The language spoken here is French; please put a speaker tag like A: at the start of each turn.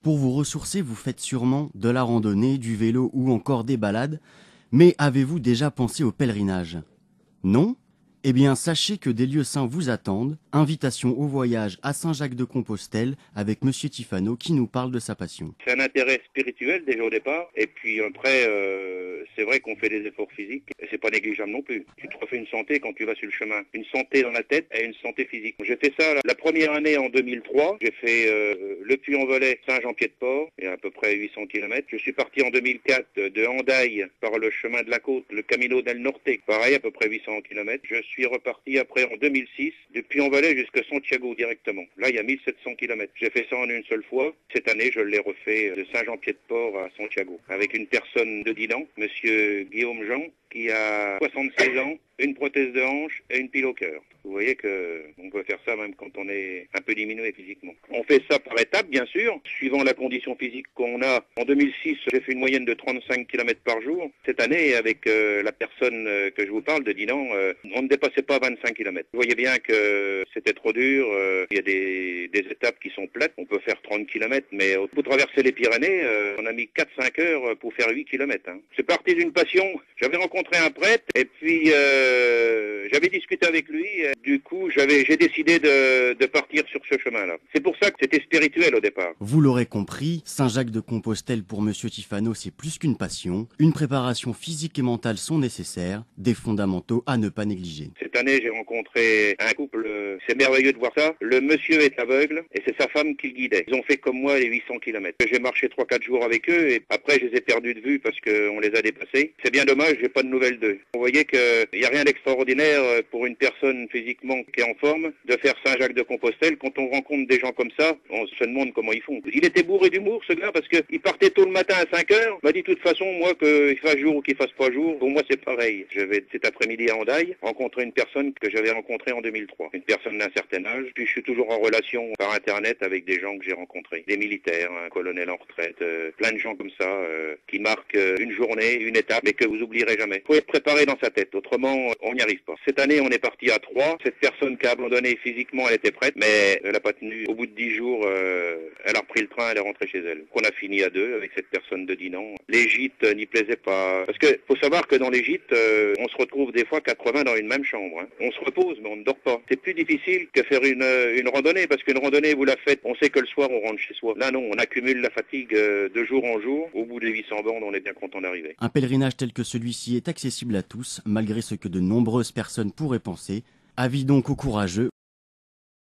A: Pour vous ressourcer, vous faites sûrement de la randonnée, du vélo ou encore des balades, mais avez-vous déjà pensé au pèlerinage? Non? Eh bien, sachez que des lieux saints vous attendent. Invitation au voyage à Saint-Jacques-de-Compostelle avec Monsieur Tifano qui nous parle de sa passion.
B: C'est un intérêt spirituel déjà au départ, et puis après, c'est vrai qu'on fait des efforts physiques, et c'est pas négligeable non plus. Tu te refais une santé quand tu vas sur le chemin, une santé dans la tête et une santé physique. J'ai fait ça la première année en 2003, j'ai fait le Puy-en-Velay, Saint-Jean-Pied-de-Port, il y a à peu près 800 km. Je suis parti en 2004 de Hendaye par le chemin de la côte, le Camino del Norte, pareil à peu près 800 km. Je suis reparti après en 2006, de Puy-en-Velay jusqu'à Santiago directement. Là, il y a 1700 km. J'ai fait ça en une seule fois. Cette année, je l'ai refait de Saint-Jean-Pied-de-Port à Santiago, avec une personne de Dinan, Monsieur Guillaume Jean, qui a 76 ans, une prothèse de hanche et une pile au cœur. Vous voyez que on peut faire ça même quand on est un peu diminué physiquement. On fait ça par étapes, bien sûr, suivant la condition physique qu'on a. En 2006, j'ai fait une moyenne de 35 km par jour. Cette année, avec la personne que je vous parle de Dinan, on ne dépassait pas 25 km. Vous voyez bien que c'était trop dur. Il y a des étapes qui sont plates. On peut faire 30 km, mais pour traverser les Pyrénées, on a mis 4-5 heures pour faire 8 km. C'est parti d'une passion. J'avais rencontré un prêtre et puis j'avais discuté avec lui. Du coup, j'ai décidé de partir sur ce chemin-là. C'est pour ça que c'était spirituel au départ.
A: Vous l'aurez compris, Saint-Jacques-de-Compostelle pour Monsieur Tifano, c'est plus qu'une passion. Une préparation physique et mentale sont nécessaires, des fondamentaux à ne pas négliger.
B: Cette année, j'ai rencontré un couple, c'est merveilleux de voir ça. Le monsieur est aveugle et c'est sa femme qui le guidait. Ils ont fait comme moi les 800 km. J'ai marché 3-4 jours avec eux et après je les ai perdus de vue parce qu'on les a dépassés. C'est bien dommage, j'ai pas de nouvelles d'eux. Vous voyez qu'il n'y a rien d'extraordinaire pour une personne physiquement qui est en forme de faire Saint-Jacques-de-Compostelle. Quand on rencontre des gens comme ça, on se demande comment ils font. Il était bourré d'humour ce gars parce qu'il partait tôt le matin à 5 heures. Il m'a dit de toute façon, moi, qu'il fasse jour ou qu'il fasse pas jour, pour moi c'est pareil. Je vais cet après-midi à Hendaye rencontrer une personne que j'avais rencontrée en 2003. Une personne d'un certain âge. Puis je suis toujours en relation par internet avec des gens que j'ai rencontrés. Des militaires, un colonel en retraite, plein de gens comme ça qui marquent une journée, une étape, mais que vous oublierez jamais. Il faut être préparé dans sa tête, autrement on n'y arrive pas. Cette année on est parti à 3. Cette personne qui a abandonné physiquement, elle était prête, mais elle n'a pas tenu. Au bout de 10 jours, elle a repris le train, elle est rentrée chez elle. On a fini à 2 avec cette personne de Dinan. Les gîtes n'y plaisaient pas. Parce que faut savoir que dans les gîtes, on se retrouve des fois 80 dans une même chambre. On se repose, mais on ne dort pas. C'est plus difficile que faire une randonnée, parce qu'une randonnée, vous la faites, on sait que le soir, on rentre chez soi. Là, non, on accumule la fatigue de jour en jour. Au bout des 800 bornes, on est bien content d'arriver.
A: Un pèlerinage tel que celui-ci est accessible à tous, malgré ce que de nombreuses personnes pourraient penser. Avis donc aux courageux